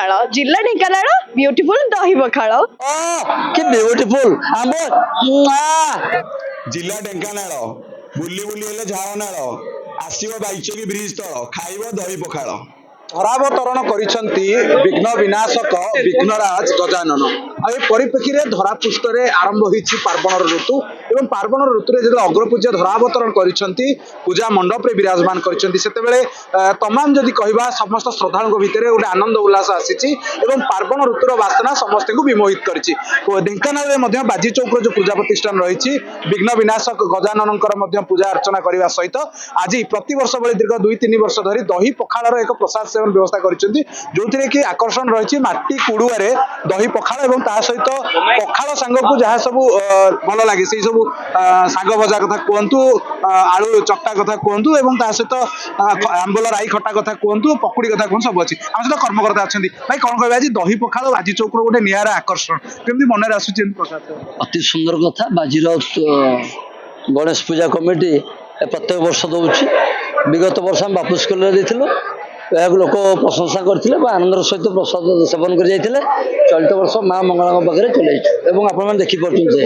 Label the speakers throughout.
Speaker 1: ପଖାଳ ଜିଲ୍ଲା ଢେଙ୍କାନାଳ ବ୍ୟୁଟିଫୁଲ ଦହି ପଖାଳ
Speaker 2: କି ବ୍ୟୁଟିଫୁଲ
Speaker 3: जिला ढेंकानाल बुली बुली हेले झाड़नाल आसव बाइचकी ब्रिज तल खाइब दही पखाल
Speaker 2: ଧରାବତରଣ କରିଛନ୍ତି ବିଘ୍ନ ବିନାଶକ ବିଘ୍ନରାଜ ଗଜାନନ। ଆଉ ଏ ପରିପ୍ରେକ୍ଷୀରେ ଧରାପୃଷ୍ଠରେ ଆରମ୍ଭ ହୋଇଛି ପାର୍ବଣର ଋତୁ ଏବଂ ପାର୍ବଣ ଋତୁରେ ଯେତେବେଳେ ଅଗ୍ରପୂଜ୍ୟ ଧରାବତରଣ କରିଛନ୍ତି ପୂଜା ମଣ୍ଡପରେ ବିରାଜମାନ କରିଛନ୍ତି ସେତେବେଳେ ତମାମ ଯଦି କହିବା ସମସ୍ତ ଶ୍ରଦ୍ଧାଳୁଙ୍କ ଭିତରେ ଗୋଟେ ଆନନ୍ଦ ଉଲ୍ଲାସ ଆସିଛି ଏବଂ ପାର୍ବଣ ଋତୁର ବାସ୍ନା ସମସ୍ତଙ୍କୁ ବିମୋହିତ କରିଛି। ଢେଙ୍କାନାଳରେ ମଧ୍ୟ ବାଜି ଚୌକର ଯେଉଁ ପୂଜା ପ୍ରତିଷ୍ଠାନ ରହିଛି ବିଘ୍ନ ବିନାଶକ ଗଜାନନଙ୍କର ମଧ୍ୟ ପୂଜା ଅର୍ଚ୍ଚନା କରିବା ସହିତ ଆଜି ପ୍ରତିବର୍ଷ ଭଳି ଦୀର୍ଘ 2-3 ବର୍ଷ ଧରି ଦହି ପଖାଳର ଏକ ପ୍ରସାଦ ବ୍ୟବସ୍ଥା କରିଛନ୍ତି ଯୋଉଥିରେ କି ଆକର୍ଷଣ ରହିଛି ମାଟି କୁଡୁଆରେ ଦହି ପଖାଳ ଏବଂ ତା ସହିତ ପଖାଳ ସାଙ୍ଗକୁ ଯାହା ସବୁ ଭଲ ଲାଗେ ସେଇ ସବୁ ଶାଗ ଭଜା କଥା କୁହନ୍ତୁ ଆଳୁ ଚକଟା କଥା କୁହନ୍ତୁ ଏବଂ ତା ସହିତ ଆମ୍ବୁଲ ରାଇ ଖଟା କଥା କୁହନ୍ତୁ ପକୁଡି କଥା କୁହନ୍ତୁ ସବୁ ଅଛି। ଆମ ସହିତ କର୍ମକର୍ତ୍ତା ଅଛନ୍ତି ଭାଇ କଣ କହିବେ ଆଜି ଦହି ପଖାଳ ବାଜି ଚୌକର ଗୋଟେ ନିଆରା ଆକର୍ଷଣ କେମିତି ମନରେ ଆସୁଛି
Speaker 4: ଅତି ସୁନ୍ଦର କଥା। ବାଜିରାଉତ ଗଣେଶ ପୂଜା କମିଟି ପ୍ରତ୍ୟେକ ବର୍ଷ ଦଉଛି। ବିଗତ ବର୍ଷ ଆମେ ବାପୁସ ସ୍କୁଲରେ ଦେଇଥିଲୁ ଏହାକୁ ଲୋକ ପ୍ରଶଂସା କରିଥିଲେ ବା ଆନନ୍ଦର ସହିତ ପ୍ରସାଦ ସେବନ କରି ଯାଇଥିଲେ। ଚଳିତ ବର୍ଷ ମା ମଙ୍ଗଳାଙ୍କ ପାଖରେ ଚଲେଇଛୁ ଏବଂ ଆପଣମାନେ ଦେଖିପାରୁଛନ୍ତି ଯେ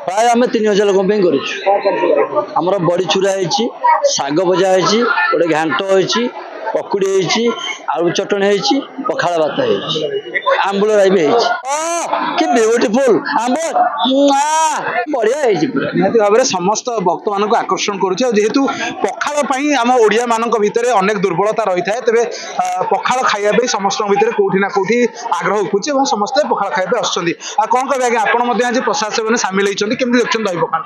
Speaker 4: ପ୍ରାୟ ଆମେ 3000 ଲୋକଙ୍କ ପାଇଁ କରିଛୁ। ଆମର ବଡ଼ି ଚୁରା ହେଇଛି, ଶାଗ ଭଜା ହେଇଛି, ଗୋଟେ ଘାଣ୍ଟ ହେଇଛି, ପକୁଡ଼ି ହେଇଛି, ଆଳୁ ଚଟଣି ହେଇଛି, ପଖାଳ ଭାତ ହେଇଛି, ଆମ୍ବୁଳ ରାଇ ବି ହେଇଛି। କି ବ୍ୟୁଟିଫୁଲ ବଢିଆ ହେଇଛି ପୁରା।
Speaker 2: ନିହାତି ଭାବରେ ସମସ୍ତ ଭକ୍ତମାନଙ୍କୁ ଆକର୍ଷଣ କରୁଛି ଆଉ ଯେହେତୁ ପଖାଳ ପାଇଁ ଆମ ଓଡ଼ିଆ ମାନଙ୍କ ଭିତରେ ଅନେକ ଦୁର୍ବଳତା ରହିଥାଏ ତେବେ ପଖାଳ ଖାଇବା ପାଇଁ ସମସ୍ତଙ୍କ ଭିତରେ କୋଉଠି ନା କୋଉଠି ଆଗ୍ରହ ଉପୁଛି ଏବଂ ସମସ୍ତେ ପଖାଳ ଖାଇବା ପାଇଁ ଆସୁଛନ୍ତି। ଆଉ କଣ କହିବେ ଆଜ୍ଞା ଆପଣ ମଧ୍ୟ ଆଜି ପ୍ରସାଦ ସେବନରେ ସାମିଲ ହେଇଛନ୍ତି କେମିତି ଦେଖୁଛନ୍ତି ଦହି ପଖାଳ?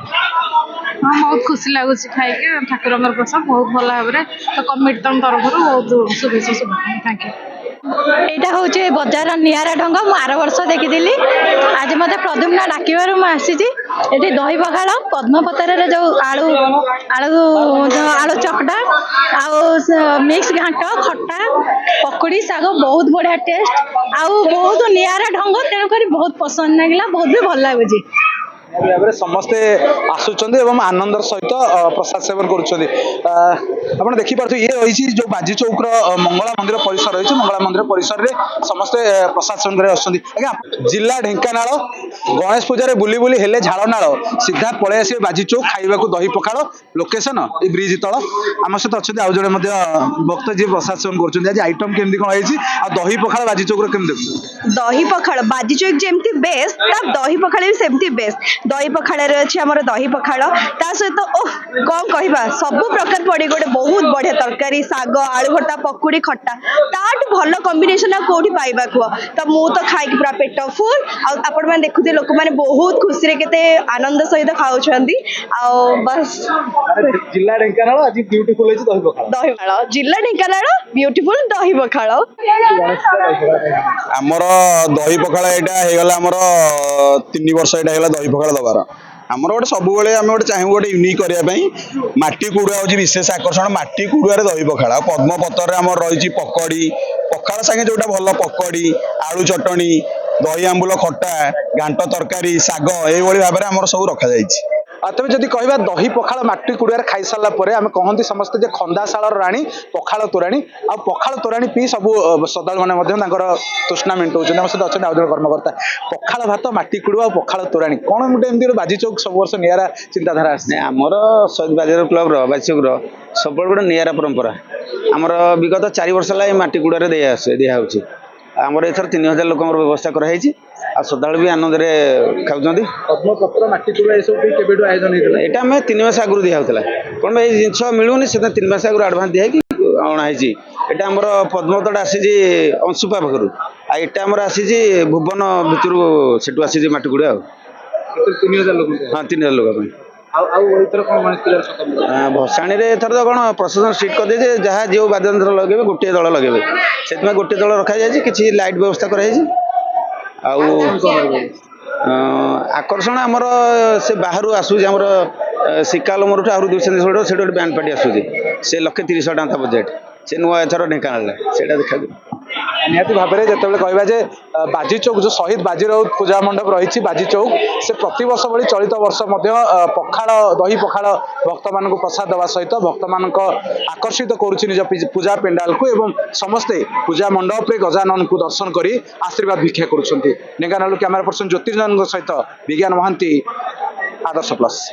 Speaker 5: ହଁ ବହୁତ ଖୁସି ଲାଗୁଛି ଖାଇକି ଠାକୁରଙ୍କର ପ୍ରସାଦ ବହୁତ ଭଲ ଭାବରେ ତ କମିଟି ତରଫରୁ ବହୁତ ଶୁଭେଚ୍ଛା ଥ୍ୟାଙ୍କ ୟୁ।
Speaker 1: ଏଇଟା ହଉଛି ବଜାର ନିଆରା ଢଙ୍ଗ ମୁଁ ଆର ବର୍ଷ ଦେଖିଥିଲି ଆଜି ମତେ ପ୍ରଦ୍ୟୁମ୍ନ ଡାକିବାରୁ ମୁଁ ଆସିଛି। ଏଠି ଦହି ପଖାଳ ପଦ୍ମପତ୍ରରେ ଯୋଉ ଆଳୁ ଆଳୁ ଆଳୁ ଚକଟା ଆଉ ମିକ୍ସ ଘାଣ୍ଟ ଖଟା ପକୁଡ଼ି ଶାଗ ବହୁତ ବଢିଆ ଟେଷ୍ଟ ଆଉ ବହୁତ ନିଆରା ଢଙ୍ଗ ତେଣୁକରି ବହୁତ ପସନ୍ଦ ଲାଗିଲା ବହୁତ ବି ଭଲ ଲାଗୁଛି।
Speaker 2: ଭାବରେ ସମସ୍ତେ ଆସୁଛନ୍ତି ଏବଂ ଆନନ୍ଦର ସହିତ ପ୍ରସାଦ ସେବନ କରୁଛନ୍ତି। ଆପଣ ଦେଖିପାରୁଥିବେ ଇଏ ରହିଛି ଯୋଉ ବାଜି ଚୌକର ମଙ୍ଗଳା ମନ୍ଦିର ପରିସର ରହିଛି ମଙ୍ଗଳା ମନ୍ଦିର ପରିସରରେ ସମସ୍ତେ ପ୍ରସାଦ ସେବନ କରି ଆସୁଛନ୍ତି। ଆଜ୍ଞା ଜିଲ୍ଲା ଢେଙ୍କାନାଳ ଗଣେଶ ପୂଜାରେ ବୁଲି ବୁଲି ହେଲେ ଝାଳନାଳ ସିଧା ପଳେଇ ଆସିବେ ବାଜି ଚୌକ ଖାଇବାକୁ ଦହି ପଖାଳ ଲୋକେସନ ଏଇ ବ୍ରିଜ ତଳ। ଆମ ସହିତ ଅଛନ୍ତି ଆଉ ଜଣେ ମଧ୍ୟ ଭକ୍ତ ଯିଏ ପ୍ରସାଦ ସେବନ କରୁଛନ୍ତି। ଆଜି ଆଇଟମ କେମିତି କଣ ହେଇଛି ଆଉ ଦହି ପଖାଳ ବାଜି ଚୌକର କେମିତି ଦେଖୁଛନ୍ତି?
Speaker 1: ଦହି ପଖାଳ ବାଜି ଚୌକ ଯେମିତି ବେଷ୍ଟ ତା ଦହି ପଖାଳ ବି ସେମିତି ବେଷ୍ଟ। ଦହି ପଖାଳରେ ଅଛି ଆମର ଦହି ପଖାଳ ତା ସହିତ କଣ କହିବା ସବୁ ପ୍ରକାର ପଡି ଗୋଟେ ବହୁତ ବଢିଆ ତରକାରୀ ଶାଗ ଆଳୁ ଭର୍ତ୍ତା ପକୁଡି ଖଟା ତାଠୁ ଭଲ କମ୍ବିନେସନ ଆଉ କୋଉଠି ପାଇବା କୁହ। ତ ମୁଁ ତ ଖାଇକି ପୁରା ପେଟ ଫୁଲ ଆଉ ଆପଣ ମାନେ ଦେଖୁଥିବେ ଲୋକମାନେ ବହୁତ ଖୁସିରେ କେତେ ଆନନ୍ଦ ସହିତ ଖାଉଛନ୍ତି ଆଉ ବାସ୍।
Speaker 2: ଜିଲ୍ଲା ଢେଙ୍କାନାଳ ଆଜି ବ୍ୟୁଟିଫୁଲ ହେଇଛି ଦହି ପଖାଳ।
Speaker 1: ଦହି ପଖାଳ ଜିଲ୍ଲା ଢେଙ୍କାନାଳ ବ୍ୟୁଟିଫୁଲ ଦହି ପଖାଳ।
Speaker 3: आमर दही पखाल यहाँ होगा आमर 3 वर्ष यहाँ है दही पखाल दबार आमर गोटे सब गोटे चाहूँ गोटे यूनिक करने माटी कुड़ुआ हूँ विशेष आकर्षण माटी कुड़ुआ दही पखाल आ पद्मपत्र आम रही पकड़ी पखाल सागे जोटा भल पकड़ी आलू चटणी दही आंबुल खटा घांट तरकारी शाग ये भाव में आम सब रखा जाइए।
Speaker 2: तेज जदि कह दही पखाल माटी कुड़िया खाई सारा आम कहते समस्ते खंदाशाल राणी पखाल तोराणी आ पखाल तोराणी पी सब श्रद्धालु मैंने तृष्णा मेटाऊँ आम सहित अच्छा आउ कर्मकर्ता पखाल भात माटी कुड़ुआ और पखाल तोराणी कौन गोटे एमती बाजी चौक सब वर्ष निरा चिंताधारा आसे
Speaker 4: आमर शहीद बाजार क्लब बाजी चौक सब गोटे निरा परंपरा आमर विगत 4 वर्ष है माटी कुड़े दिया आमर एथर 3000 लोक व्यवस्था कराई आ श्रद्धालु भी आनंद खाऊँ।
Speaker 2: पद्मपत्र माटी कुड़ुआ आयोजन
Speaker 4: यहाँ आम 3 मास आगु दिया कौन ये जिन मिलूनी से 3 मास आगु आडभांस दिखाई अणाई यहाँ आमर पद्मपत्र आसी अंशुपा पाखर आईटा आमर आसी भुवन भितर से आसी माटी कुड़िया
Speaker 2: 3000 लोक
Speaker 4: हाँ 3000 लोक भसाणी एथर तो कौन प्रशासन स्ट्रिक्ट कर दे जहाँ जो वाद्ययंत्र लगे गोटे दल लगे से गोटे दल रखा जाए कि लाइट व्यवस्था कराई आकर्षण आमर से बाहर आसूँ आमर सिकालमर आहरी 200 से गोटे बैंड पार्टी आसूँ से 130,000 टଙ୍କା बजेट से नुआ एथर ढेंकानाल से देखा
Speaker 2: निहाती भाव में जो कहवा जे बाजी चौक जो शहीद बाजी राउत पूजा मंडप रही बाजी चौक से प्रत वर्ष भली चलित वर्ष पखाड़ दही पखाड़ भक्त मान प्रसाद देवा सहित भक्त मान आकर्षित करुच्ची निज पूजा पेंडाल को एवं समस्ते पूजा मंडप रे गजानन को दर्शन कर आशीर्वाद भिक्षा करुँच। ढेंकानाल कैमेरा पर्सन ज्योतिरंजन सहित विज्ञान महांती, आदर्श प्लस।